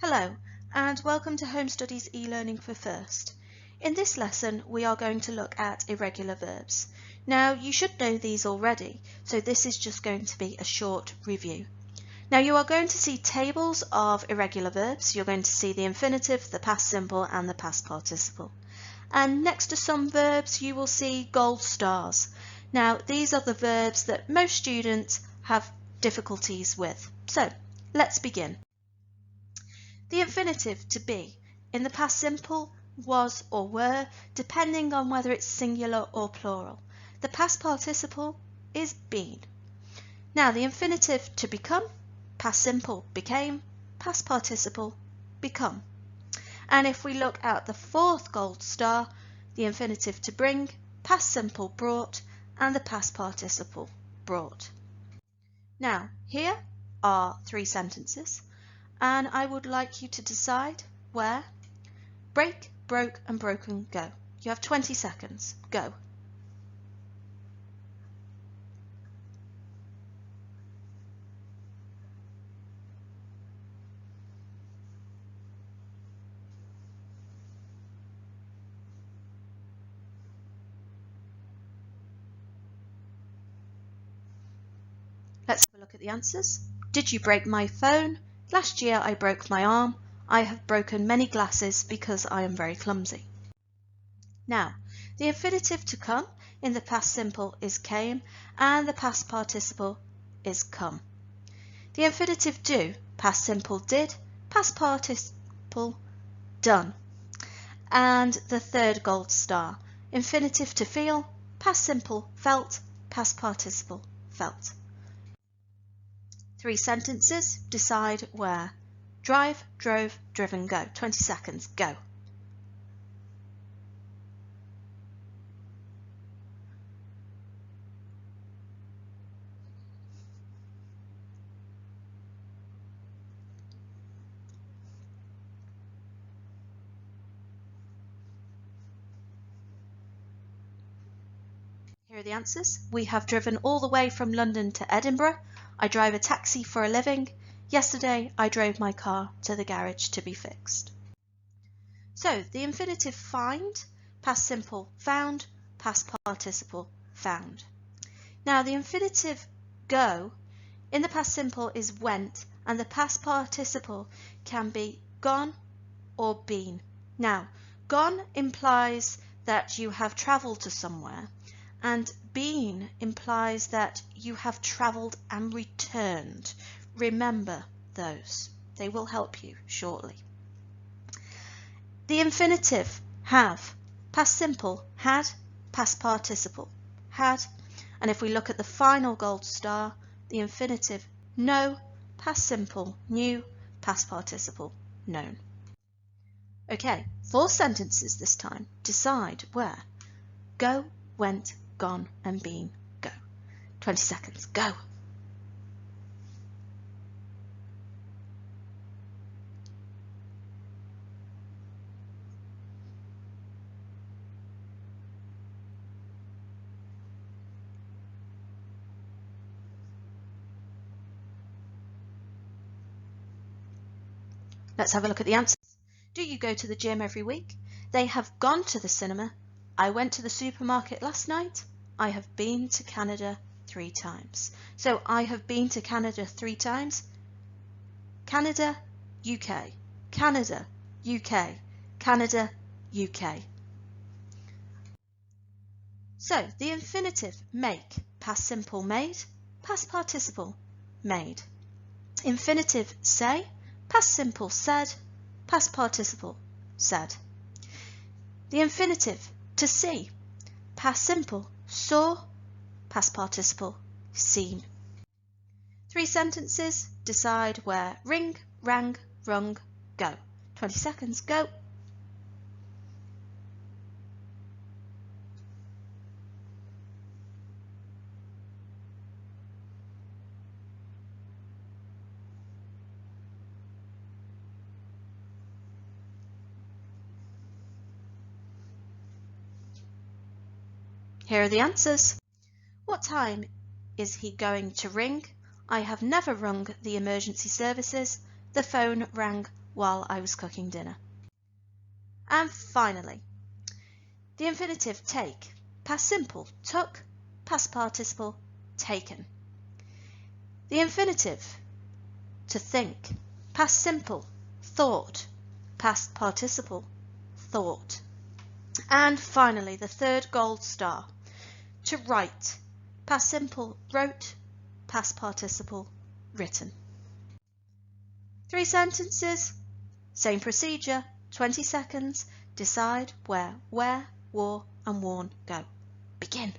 Hello and welcome to Home Studies e-learning for First. In this lesson we are going to look at irregular verbs. Now you should know these already, so this is just going to be a short review. Now you are going to see tables of irregular verbs. You're going to see the infinitive, the past simple and the past participle. And next to some verbs you will see gold stars. Now these are the verbs that most students have difficulties with. So let's begin. The infinitive to be in the past simple was or were, depending on whether it's singular or plural. The past participle is been. Now the infinitive to become, past simple became, past participle become. And if we look at the fourth gold star, the infinitive to bring, past simple brought, and the past participle brought. Now here are three sentences. And I would like you to decide where break, broke and broken go. You have 20 seconds. Go. Let's have a look at the answers. Did you break my phone? Last year I broke my arm. I have broken many glasses because I am very clumsy. Now, the infinitive to come in the past simple is came and the past participle is come. The infinitive do, past simple did, past participle done. And the third gold star, infinitive to feel, past simple felt, past participle felt. Three sentences, decide where. Drive, drove, driven, go. 20 seconds, go. Here are the answers. We have driven all the way from London to Edinburgh. I drive a taxi for a living. Yesterday I drove my car to the garage to be fixed. So the infinitive find, past simple found, past participle found. Now the infinitive go in the past simple is went and the past participle can be gone or been. Now gone implies that you have travelled to somewhere, and been implies that you have travelled and returned. Remember those. They will help you shortly. The infinitive have, past simple had, past participle had. And if we look at the final gold star, the infinitive know, past simple knew, past participle known. Okay, 4 sentences this time. Decide where. Go, went, gone and been, go. 20 seconds, go. Let's have a look at the answers. Do you go to the gym every week? They have gone to the cinema. I went to the supermarket last night. I have been to Canada 3 times. So I have been to Canada 3 times. Canada, UK. Canada, UK. Canada, UK. So the infinitive make, past simple made, past participle made. Infinitive say, past simple said, past participle said. The infinitive to see, past simple saw, past participle seen. 3 sentences, decide where. Ring, rang, rung, go. 20 seconds, go. Here are the answers. What time is he going to ring? I have never rung the emergency services. The phone rang while I was cooking dinner. And finally, the infinitive take, past simple, took, past participle, taken. The infinitive to think, past simple, thought, past participle, thought. And finally, the third gold star, to write, past simple, wrote, past participle, written. 3 sentences, same procedure, 20 seconds, decide where, wore and worn go. Begin.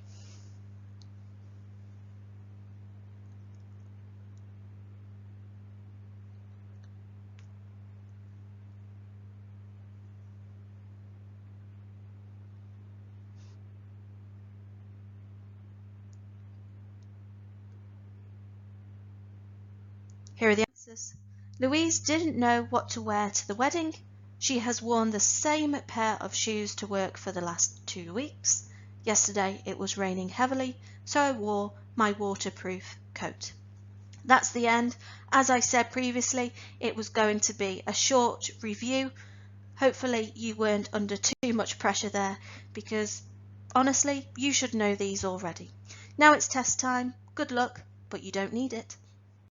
Here are the answers. Louise didn't know what to wear to the wedding. She has worn the same pair of shoes to work for the last 2 weeks. Yesterday it was raining heavily, so I wore my waterproof coat. That's the end. As I said previously, it was going to be a short review. Hopefully you weren't under too much pressure there, because honestly, you should know these already. Now it's test time. Good luck, but you don't need it.